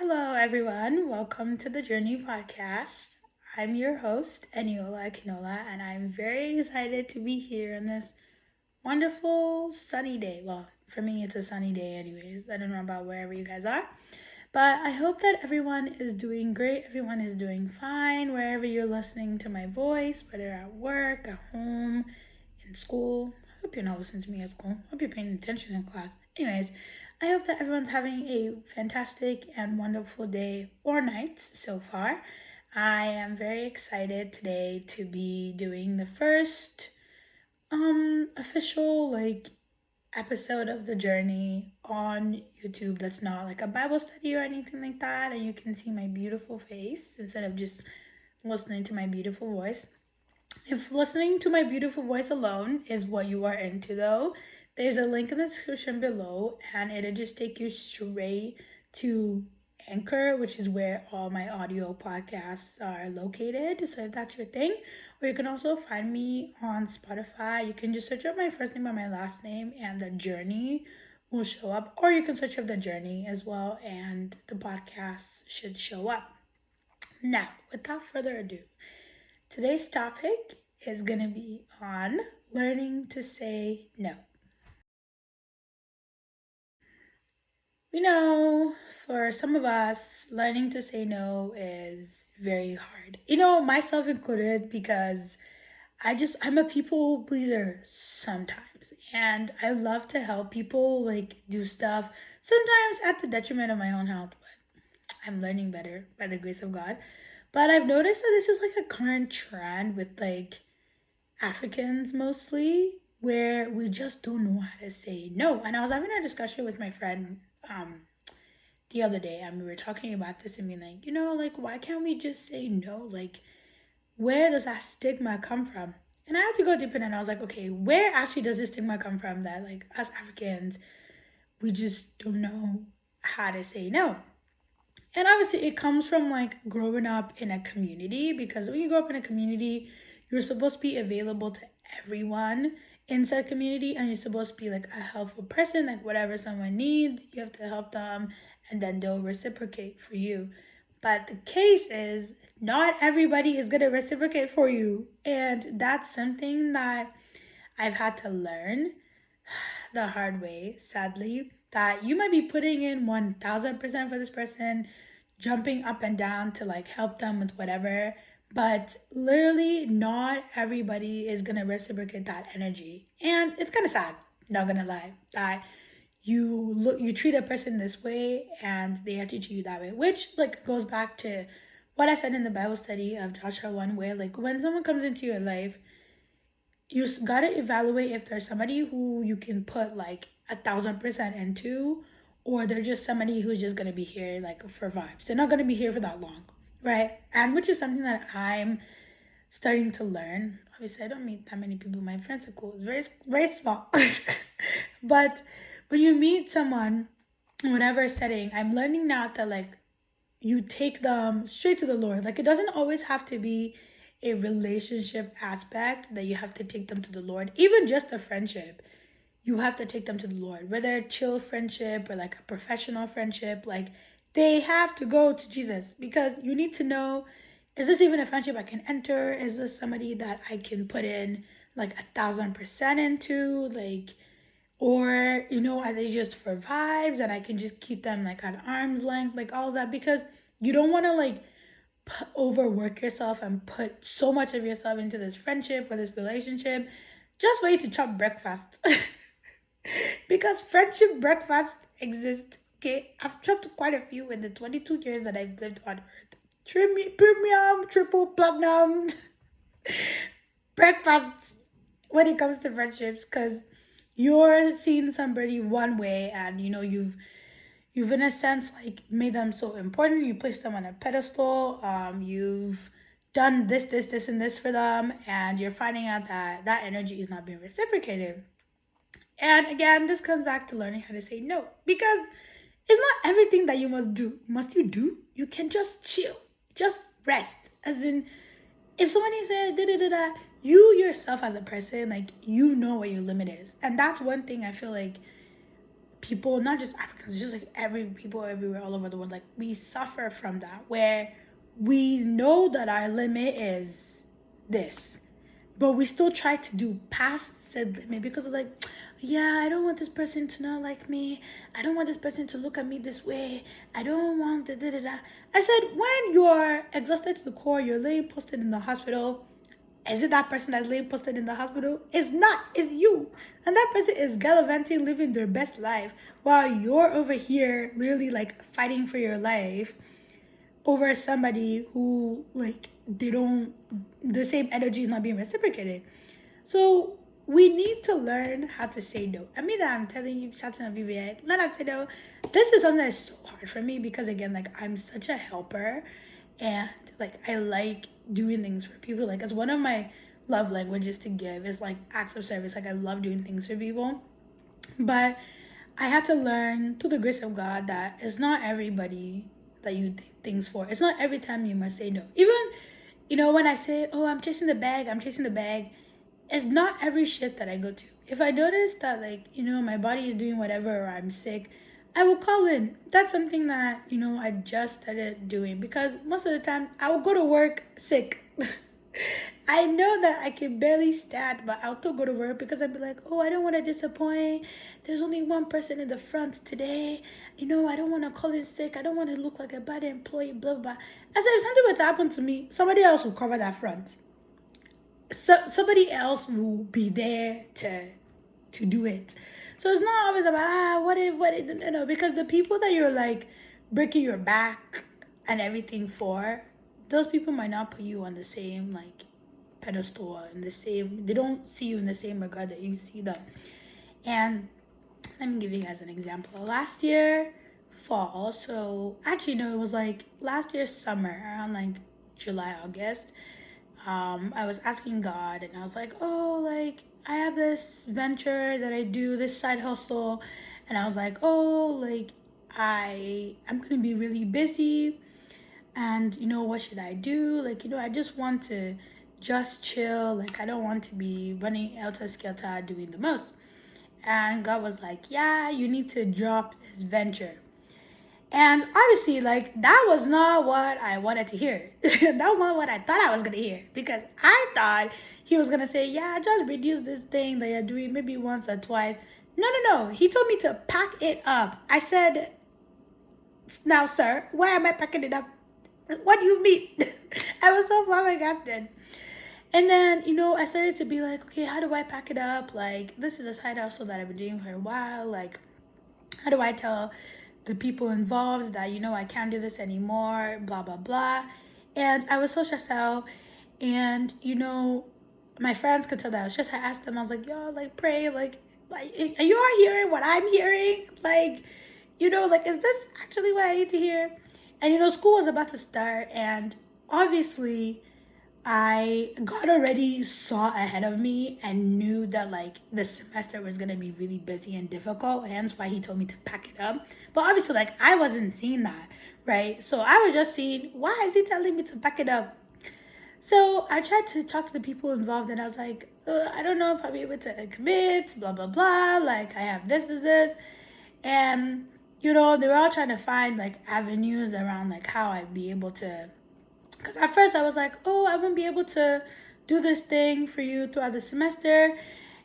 Hello, everyone. Welcome to the Journey Podcast. I'm your host, Eniola Akinola, and I'm very excited to be here on this wonderful sunny day. Well, for me, it's a sunny day, anyways. I don't know about wherever you guys are, but I hope that everyone is doing great. Everyone is doing fine wherever you're listening to my voice, whether at work, at home, in school. I hope you're not listening to me at school. I hope you're paying attention in class. Anyways, I hope that everyone's having a fantastic and wonderful day or night so far. I am very excited today to be doing the first official episode of the journey on YouTube that's not like a Bible study or anything like that, and you can see my beautiful face instead of just listening to my beautiful voice. If listening to my beautiful voice alone is what you are into, though, there's a link in the description below, and it'll just take you straight to Anchor, which is where all my audio podcasts are located. So if that's your thing, or you can also find me on Spotify. You can just search up my first name and my last name, and the journey will show up, or you can search up the journey as well, and the podcast should show up. Now, without further ado, today's topic is going to be on learning to say no. We know for some of us, learning to say no is very hard. Myself included, because I'm a people pleaser sometimes, and I love to help people do stuff, sometimes at the detriment of my own health, but I'm learning better by the grace of God. But I've noticed that this is like a current trend with Africans mostly, where we just don't know how to say no. And I was having a discussion with my friend the other day, and we were talking about this and being like, why can't we just say no? Where does that stigma come from? And I had to go deeper, and I was like, okay, where actually does this stigma come from that us Africans, we just don't know how to say no? And obviously it comes from growing up in a community, because when you grow up in a community, you're supposed to be available to everyone inside community, and you're supposed to be a helpful person. Whatever someone needs, you have to help them, and then they'll reciprocate for you. But the case is, not everybody is going to reciprocate for you, and that's something that I've had to learn the hard way, sadly, that you might be putting in 1000% for this person, jumping up and down to help them with whatever, but literally not everybody is gonna reciprocate that energy. And it's kind of sad, not gonna lie, that you treat a person this way and they have to treat you that way, which goes back to what I said in the Bible study of Joshua 1, where when someone comes into your life, you gotta evaluate if there's somebody who you can put 1000% into, or they're just somebody who's just gonna be here for vibes. They're not gonna be here for that long, right? And which is something that I'm starting to learn. Obviously, I don't meet that many people. My friends are cool. It's very, very small. But when you meet someone in whatever setting, I'm learning now that you take them straight to the Lord. It doesn't always have to be a relationship aspect that you have to take them to the Lord. Even just a friendship, you have to take them to the Lord. Whether a chill friendship or a professional friendship, they have to go to Jesus, because you need to know, is this even a friendship I can enter? Is this somebody that I can put in 1000% into? Or, are they just for vibes and I can just keep them at arm's length, all of that? Because you don't want to overwork yourself and put so much of yourself into this friendship or this relationship just for you to chop breakfast. Because friendship breakfast exists. Okay, I've chopped quite a few in the 22 years that I've lived on earth. Premium, triple, platinum breakfasts when it comes to friendships, because you're seeing somebody one way, and you've in a sense made them so important. You placed them on a pedestal. You've done this and this for them, and you're finding out that that energy is not being reciprocated. And again, this comes back to learning how to say no, because it's not everything that you must do. Must you do? You can just chill, just rest. As in, if somebody said da da da da, you yourself as a person, you know what your limit is. And that's one thing I feel people, not just Africans, just like every people everywhere all over the world, like we suffer from that, where we know that our limit is this, but we still try to do past said limit because of like, yeah, I don't want this person to not like me. I don't want this person to look at me this way. I don't want the da da da. I said, when you're exhausted to the core, you're laying posted in the hospital. Is it that person that's laying posted in the hospital? It's not. It's you. And that person is gallivanting, living their best life, while you're over here literally like fighting for your life over somebody who like they don't, the same energy is not being reciprocated. So we need to learn how to say no. I mean, I'm telling you, shouting at BBA, learn how to say no. This is something that's so hard for me because again, like I'm such a helper, and like I like doing things for people. Like it's one of my love languages to give is like acts of service. Like I love doing things for people, but I had to learn through the grace of God that it's not everybody that you do things for. It's not every time you must say no. Even, when I say, oh, I'm chasing the bag, it's not every shit that I go to. If I notice that, like, my body is doing whatever or I'm sick, I will call in. That's something that, I just started doing because most of the time I will go to work sick. I know that I can barely stand, but I'll still go to work because I'd be like, oh, I don't want to disappoint. There's only one person in the front today. I don't want to call in sick. I don't want to look like a bad employee, blah, blah. I said, if something were to happen to me, somebody else will cover that front. So somebody else will be there to do it. So it's not always about what if no, because the people that you're like breaking your back and everything for, those people might not put you on the same like pedestal, they don't see you in the same regard that you see them. And let me give you guys an example. Last year fall, so actually no, it was like last year summer, around like July, August. I was asking God and I was like, oh, like I have this venture that I do, this side hustle, and I was like, oh, like I'm gonna be really busy, and what should I do? Like, I just want to just chill, like I don't want to be running elter skelter doing the most. And God was like, yeah, you need to drop this venture. And obviously, like, that was not what I wanted to hear. That was not what I thought I was going to hear. Because I thought he was going to say, yeah, just reduce this thing that you're doing maybe once or twice. No. He told me to pack it up. I said, now, sir, why am I packing it up? What do you mean? I was so flabbergasted. And then, I started to be like, okay, how do I pack it up? Like, this is a side hustle that I've been doing for a while. Like, how do I tell the people involved that, I can't do this anymore, blah, blah, blah. And I was so stressed out. And, my friends could tell that I was stressed. I asked them, I was like, yo, like, pray, like, are you all hearing what I'm hearing? Like, like, is this actually what I need to hear? And, school was about to start. And obviously, God already saw ahead of me and knew that like the semester was going to be really busy and difficult, hence why he told me to pack it up. But obviously, like, I wasn't seeing that, right? So I was just seeing, why is he telling me to pack it up? So I tried to talk to the people involved and I was like, I don't know if I'll be able to commit, blah, blah, blah. Like, I have this. And, they were all trying to find like avenues around like how I'd be able to. Because at first I was like, oh, I won't be able to do this thing for you throughout the semester.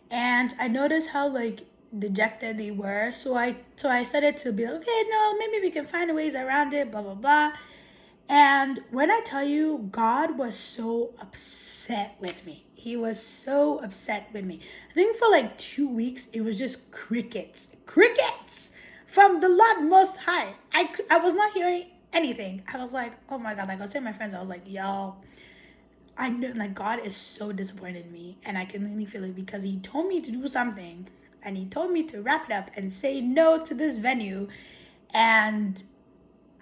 And I noticed how like dejected they were. So I started to be like, okay, no, maybe we can find ways around it, blah, blah, blah. And when I tell you, God was so upset with me. He was so upset with me. I think for like 2 weeks, it was just crickets from the Lord Most High. I was not hearing anything. I was like, oh my God, like I was telling my friends, I was like, yo, I know like God is so disappointed in me, and I can really feel it because he told me to do something and he told me to wrap it up and say no to this venue. And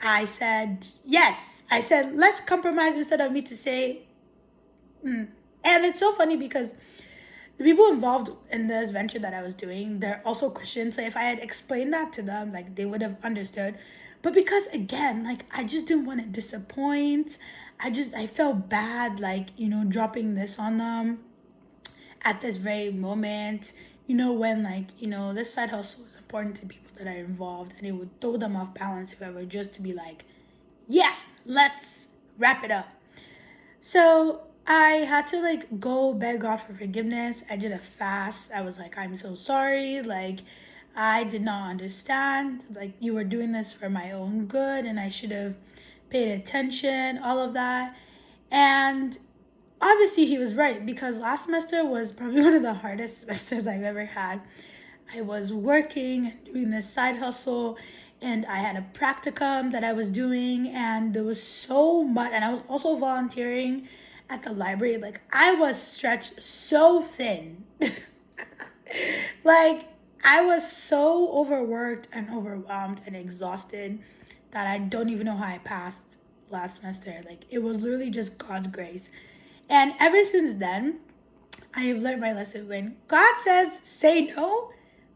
I said, yes. I said, let's compromise instead of me to say, And it's so funny because the people involved in this venture that I was doing, they're also Christians. So if I had explained that to them, like they would have understood. But because again, like I just didn't want to disappoint. I felt bad, like, dropping this on them at this very moment, when this side hustle is important to people that are involved, and it would throw them off balance if I were just to be like, yeah, let's wrap it up. So I had to like go beg God for forgiveness. I did a fast. I was like, I'm so sorry. Like, I did not understand. Like, you were doing this for my own good, and I should have paid attention, all of that. And obviously, he was right, because last semester was probably one of the hardest semesters I've ever had. I was working and doing this side hustle, and I had a practicum that I was doing, and there was so much, and I was also volunteering at the library. Like, I was stretched so thin. Like, I was so overworked and overwhelmed and exhausted that I don't even know how I passed last semester. Like, it was literally just God's grace. And ever since then, I have learned my lesson. When God says say no,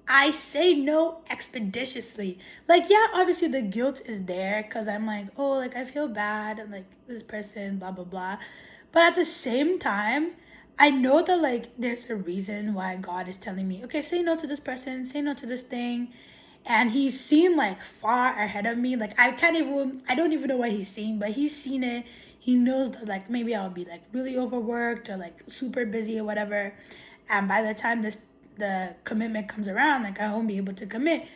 I say no expeditiously. Like, yeah, obviously the guilt is there, because I'm like, oh, like, I feel bad, and like, this person, blah, blah, blah. But at the same time, I know that like there's a reason why God is telling me, okay, say no to this person, say no to this thing. And he's seen like far ahead of me. Like, I don't even know what he's seen, but he's seen it. He knows that like maybe I'll be like really overworked or like super busy or whatever. And by the time the commitment comes around, like, I won't be able to commit.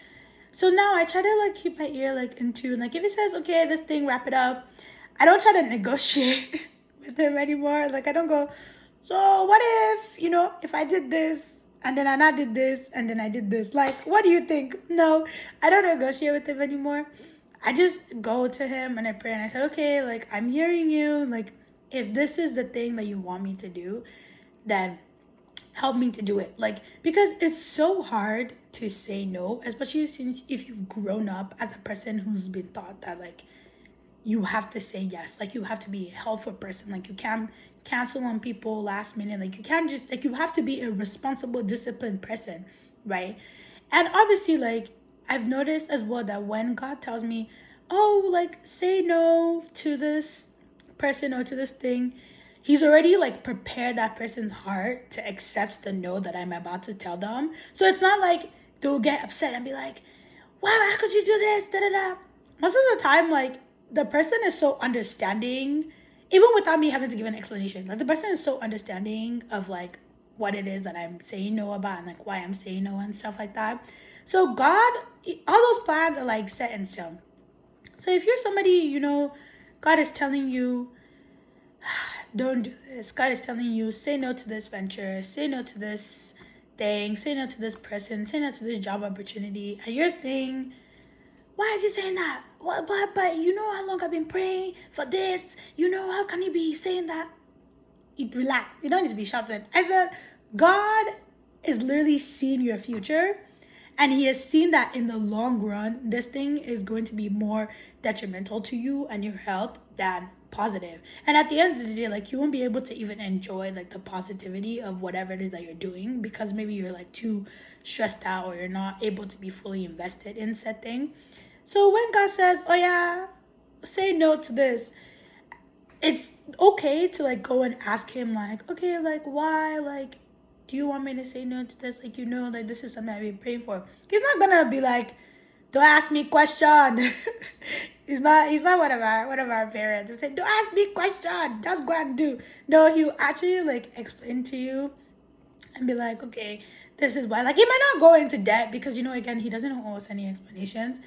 So now I try to like keep my ear like in tune. Like, if he says, okay, this thing, wrap it up, I don't try to negotiate with him anymore. Like, I don't go, so what if, if I did this, and then I not did this, and then I did this. Like, what do you think? No, I don't negotiate with him anymore. I just go to him and I pray, and I said, okay, like, I'm hearing you. Like, if this is the thing that you want me to do, then help me to do it. Like, because it's so hard to say no, especially since if you've grown up as a person who's been taught that like you have to say yes. Like, you have to be a helpful person. Like, you can't cancel on people last minute. Like, you can't just, like, you have to be a responsible, disciplined person, right? And obviously, like, I've noticed as well that when God tells me, oh, like, say no to this person or to this thing, he's already like prepared that person's heart to accept the no that I'm about to tell them. So it's not like they'll get upset and be like, wow, how could you do this? Da da da. Most of the time, like, the person is so understanding, even without me having to give an explanation. Like, the person is so understanding of like what it is that I'm saying no about, and like why I'm saying no and stuff like that. So God, all those plans are like set in stone. So if you're somebody, God is telling you, don't do this. God is telling you, say no to this venture, say no to this thing, say no to this person, say no to this job opportunity, and you're saying, why is he saying that? What, but you know how long I've been praying for this? How can he be saying that? Relax. You don't need to be shouting. I said, God is literally seeing your future, and he has seen that in the long run, this thing is going to be more detrimental to you and your health than positive. And at the end of the day, like, you won't be able to even enjoy like the positivity of whatever it is that you're doing, because maybe you're like too stressed out, or you're not able to be fully invested in said thing. So when God says, oh yeah, say no to this, it's okay to like go and ask him like, okay, like, why? Like, do you want me to say no to this? Like, like, this is something I've been praying for. He's not gonna be like, don't ask me question. he's not one of our parents who say, don't ask me question, just go and do. No, he'll actually like explain to you and be like, okay, this is why. Like, he might not go into debt, because again, he doesn't owe us any explanations.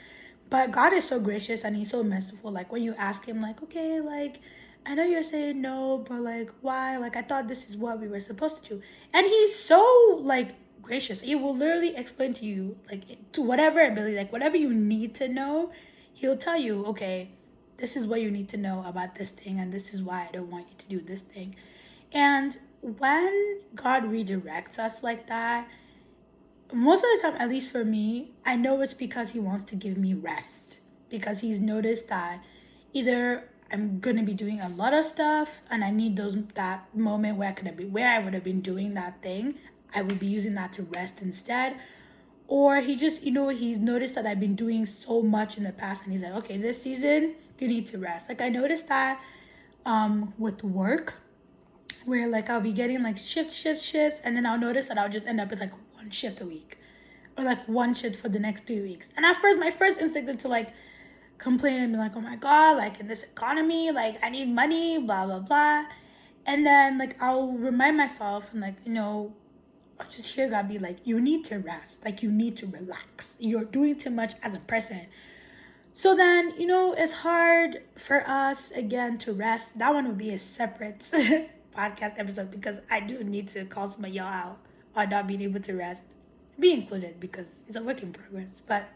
But God is so gracious and he's so merciful. Like, when you ask him, like, okay, like, I know you're saying no, but like, why? Like, I thought this is what we were supposed to do. And he's so like gracious. He will literally explain to you, like, to whatever ability, like whatever you need to know, he'll tell you, okay, this is what you need to know about this thing, and this is why I don't want you to do this thing. And when God redirects us like that, most of the time, at least for me, I know it's because he wants to give me rest, because he's noticed that either I'm gonna be doing a lot of stuff and I need that moment where I would have been doing that thing, I would be using that to rest instead. Or he just, he's noticed that I've been doing so much in the past, and he's like, okay, this season you need to rest. Like, I noticed that with work, where like I'll be getting like shifts, and then I'll notice that I'll just end up with like one shift a week or like one shift for the next 3 weeks. And at first, my first instinct is to like complain and be like, oh my God, like in this economy, like I need money, blah, blah, blah. And then like I'll remind myself and like, I'll just hear God be like, you need to rest, like you need to relax. You're doing too much as a person. So then, it's hard for us again to rest. That one would be a separate podcast episode because I do need to call some of y'all out on not being able to rest. Be included because it's a work in progress. But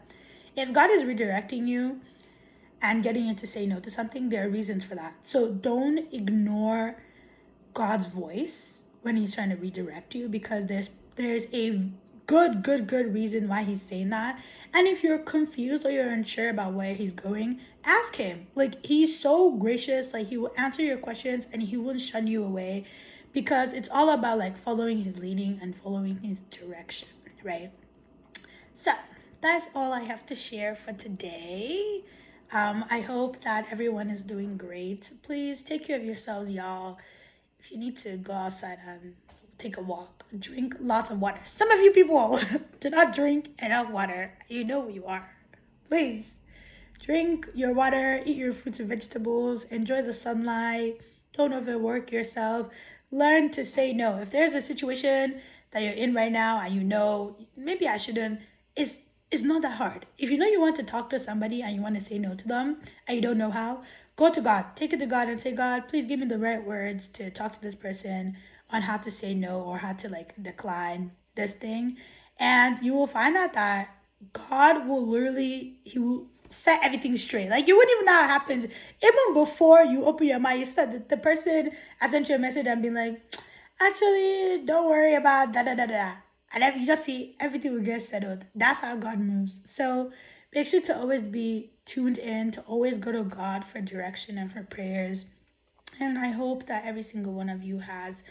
if God is redirecting you and getting you to say no to something, there are reasons for that. So don't ignore God's voice when he's trying to redirect you because there's a good reason why he's saying that. And if you're confused or you're unsure about where he's going, ask him. Like, he's so gracious, like he will answer your questions and he won't shun you away because it's all about like following his leading and following his direction, right? So that's all I have to share for today. I hope that everyone is doing great. Please take care of yourselves, y'all. If you need to go outside and take a walk, drink lots of water. Some of you people do not drink enough water. You know who you are. Please drink your water, eat your fruits and vegetables, enjoy the sunlight. Don't overwork yourself. Learn to say no. If there's a situation that you're in right now and maybe I shouldn't, it's not that hard. If you know you want to talk to somebody and you want to say no to them and you don't know how, go to God. Take it to God and say, God, please give me the right words to talk to this person on how to say no or how to like decline this thing. And you will find out that God will he will set everything straight. Like you wouldn't even know how it happens. Even before you open your mind, you start the person I sent you a message and being like, actually, don't worry about da da da da. And then you just see everything will get settled. That's how God moves. So make sure to always be tuned in, to always go to God for direction and for prayers. And I hope that every single one of you has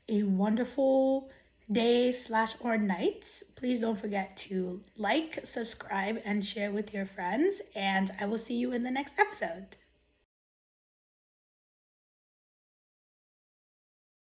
a wonderful day/or night. Please don't forget to like, subscribe, and share with your friends. And I will see you in the next episode.